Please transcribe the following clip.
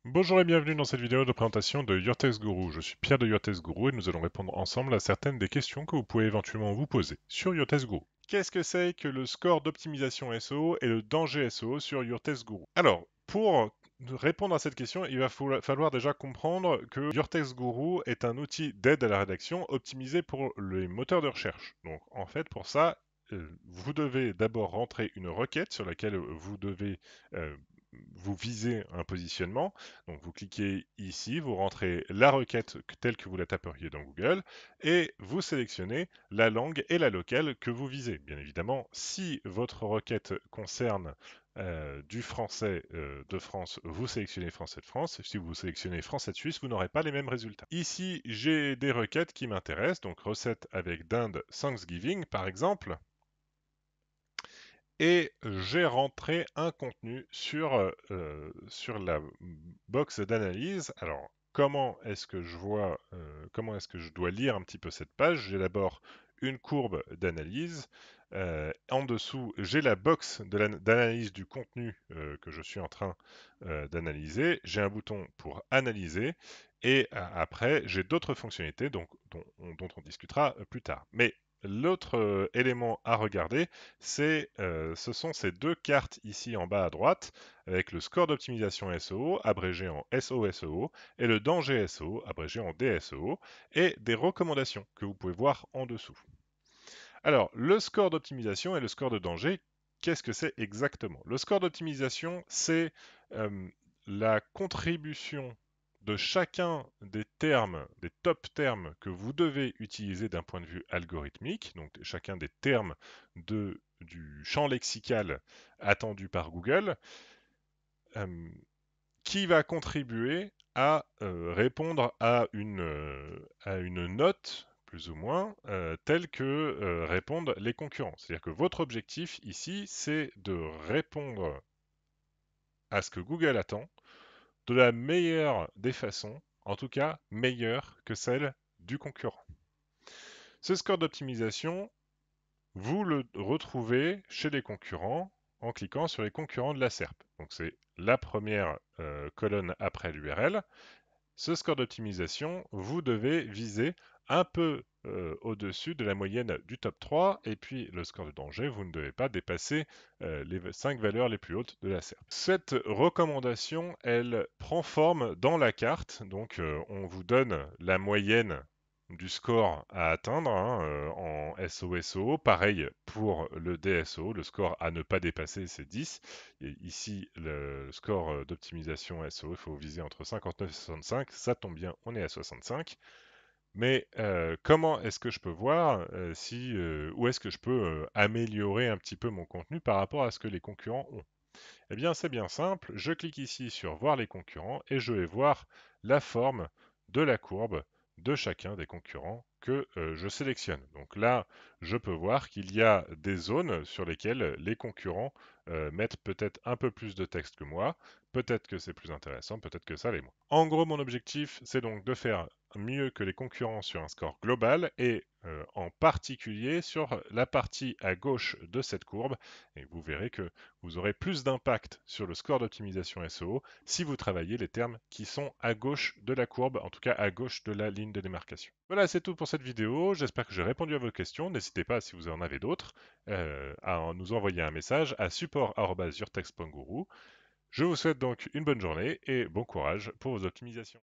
Bonjour et bienvenue dans cette vidéo de présentation de Your Text Guru. Je suis Pierre de Your Text Guru et nous allons répondre ensemble à certaines des questions que vous pouvez éventuellement vous poser sur Your Text Guru. Qu'est-ce que c'est que le score d'optimisation SEO et le danger SEO sur Your Text Guru? Alors, pour répondre à cette question, il va falloir déjà comprendre que Your Text Guru est un outil d'aide à la rédaction optimisé pour les moteurs de recherche. Donc, en fait, pour ça, vous devez d'abord rentrer une requête sur laquelle vous devez vous visez un positionnement. Donc vous cliquez ici, vous rentrez la requête telle que vous la taperiez dans Google et vous sélectionnez la langue et la locale que vous visez. Bien évidemment, si votre requête concerne du français de France, vous sélectionnez français de France. Si vous sélectionnez français de Suisse, vous n'aurez pas les mêmes résultats. Ici, j'ai des requêtes qui m'intéressent, donc recettes avec dinde Thanksgiving par exemple et j'ai rentré un contenu sur la box d'analyse. Alors, comment est-ce que je dois lire un petit peu cette page? J'ai d'abord une courbe d'analyse. En dessous, j'ai la box d'analyse du contenu que je suis en train d'analyser. J'ai un bouton pour analyser. Et après, j'ai d'autres fonctionnalités dont on discutera plus tard. Mais l'autre élément à regarder, ce sont ces deux cartes ici en bas à droite, avec le score d'optimisation SEO, abrégé en SOSEO, et le danger SEO, abrégé en DSEO, et des recommandations que vous pouvez voir en dessous. Alors, le score d'optimisation et le score de danger, qu'est-ce que c'est exactement? Le score d'optimisation, c'est euh, la contribution de chacun des termes, des top termes que vous devez utiliser d'un point de vue algorithmique, donc chacun des termes du champ lexical attendu par Google, euh, qui va contribuer à répondre à une note, plus ou moins, telle que répondent les concurrents. C'est-à-dire que votre objectif ici, c'est de répondre à ce que Google attend de la meilleure des façons, en tout cas meilleure que celle du concurrent. Ce score d'optimisation, vous le retrouvez chez les concurrents en cliquant sur les concurrents de la SERP. Donc c'est la première colonne après l'URL. Ce score d'optimisation, vous devez viser un peu au-dessus de la moyenne du top 3, et puis le score de danger, vous ne devez pas dépasser les 5 valeurs les plus hautes de la SERP. Cette recommandation, elle prend forme dans la carte, donc on vous donne la moyenne du score à atteindre en SOSO. Pareil pour le DSO, le score à ne pas dépasser, c'est 10. Et ici, le score d'optimisation SEO, il faut viser entre 59 et 65. Ça tombe bien, on est à 65. Mais comment est-ce que je peux voir où est-ce que je peux améliorer un petit peu mon contenu par rapport à ce que les concurrents ont? Eh bien, c'est bien simple. Je clique ici sur voir les concurrents et je vais voir la forme de la courbe de chacun des concurrents que je sélectionne. Donc là, je peux voir qu'il y a des zones sur lesquelles les concurrents mettent peut-être un peu plus de texte que moi. Peut-être que c'est plus intéressant, peut-être que ça l'est moins. En gros, mon objectif, c'est donc de faire mieux que les concurrents sur un score global et en particulier sur la partie à gauche de cette courbe. Et vous verrez que vous aurez plus d'impact sur le score d'optimisation SEO si vous travaillez les termes qui sont à gauche de la courbe, en tout cas à gauche de la ligne de démarcation. Voilà, c'est tout pour cette vidéo. J'espère que j'ai répondu à vos questions. N'hésitez pas, si vous en avez d'autres, à nous envoyer un message à support@yourtext.guru. Je vous souhaite donc une bonne journée et bon courage pour vos optimisations.